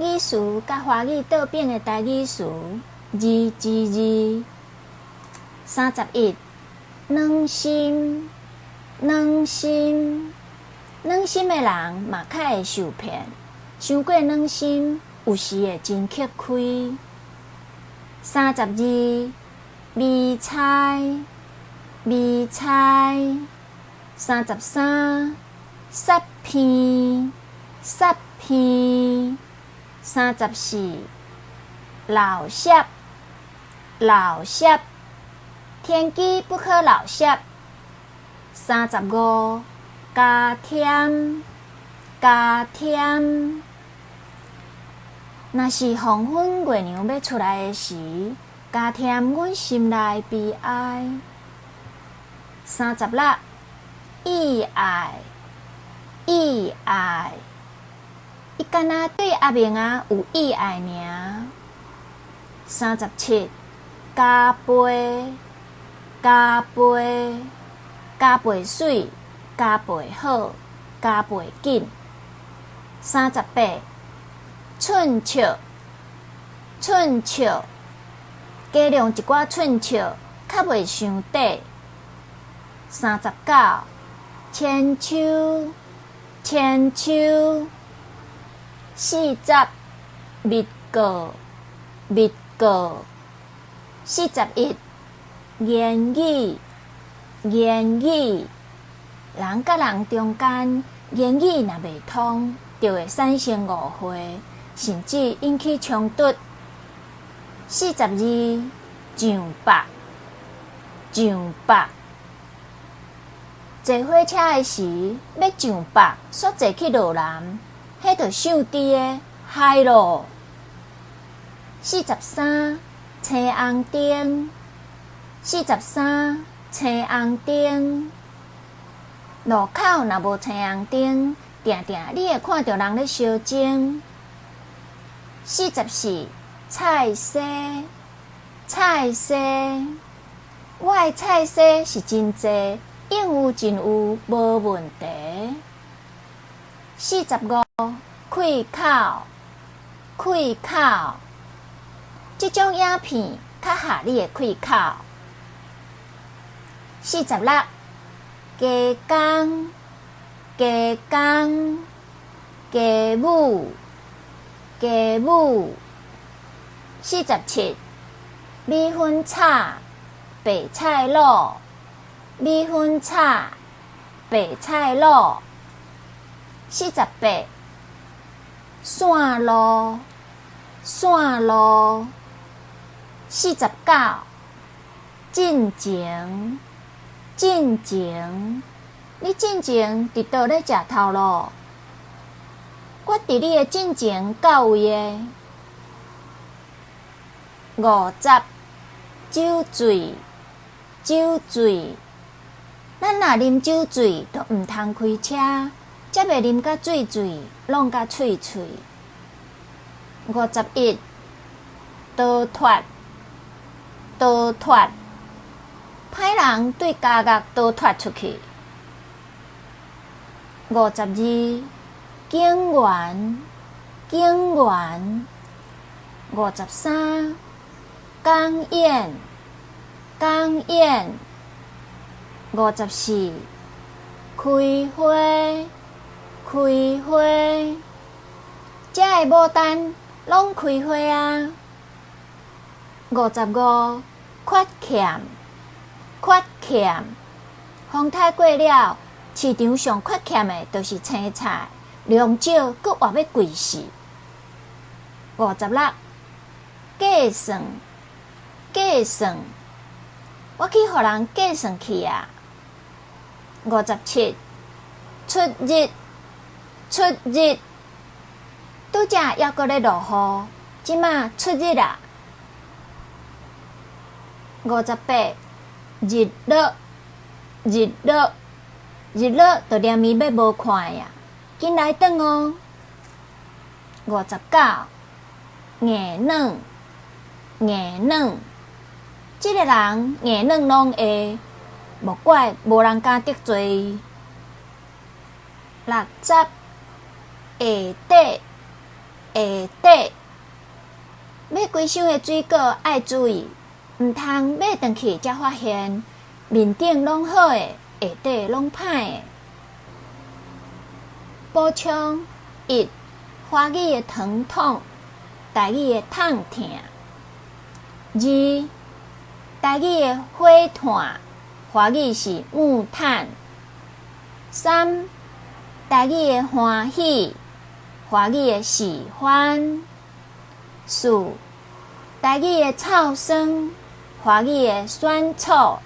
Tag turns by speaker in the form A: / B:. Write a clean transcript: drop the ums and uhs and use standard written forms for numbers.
A: 语词甲华语倒变的台语词，字字字。31，软心，软心，软心的人嘛较会受骗，伤过软心，有时会真吃亏。32，味菜，味菜。33，杀片，杀片。34，老舍，老舍，天机不可老舍。35，加添，加添。若是黄昏月娘要出来的时，加添阮心内悲哀。36，意爱，意爱。伊敢若对阿明仔有意爱尔。37，加倍，加倍，加倍水，加倍好，加倍紧。38，寸笑，寸笑，加量一寡寸笑，较袂伤短。39，千秋，千秋。40，密告，密告。41，言语，言语。人甲人中间言语若袂通，就会产生误会，甚至引起冲突。42，上北，上北。坐火车的时，要上北，煞坐去落南，迄着上猪的海咯。43，青红灯，43，青红灯。路口若无青红灯，定定你会看到人咧烧钟。44，菜色，菜色。我的菜色是真济，应有尽有，无问题。45，开口，开口。这种影片较合你的开口。46，加工，加工。家母，家母。47，米粉炒，白菜卤，米粉炒，白菜卤。48，线路，线路。49，进前，进前。你进前伫倒咧食头路？我伫你的进前到位的。50，酒醉，酒醉。咱若啉酒醉，就毋通开车，才袂啉甲醉醉，弄甲脆脆。51，逃脱，逃脱。歹人对家业逃脱出去。52，警员，警员。53，公演，公演。54，开花，开花。遮的牡丹拢开花啊。55，缺欠，缺欠。风台过了，市场上缺欠的就是青菜，量少阁活要贵死。56，计算，计算。我去互人计算去啊。57，出日，出日。拄则还阁咧落雨，即马出日啊。58，日落，日落，日落就连面要无看呀，紧来转哦。59，硬软，硬软。即个人硬软拢会，莫怪无人敢得罪伊。60，下底，下底。规箱的水果爱注意，毋通买转去才发现面顶拢好诶，下底拢歹诶。补充1、华语的疼痛，台语的痛痛。2、台语的火炭，华语是木炭。3、台语的欢喜，华语的喜欢。4、台语的臭酸，华语的酸臭。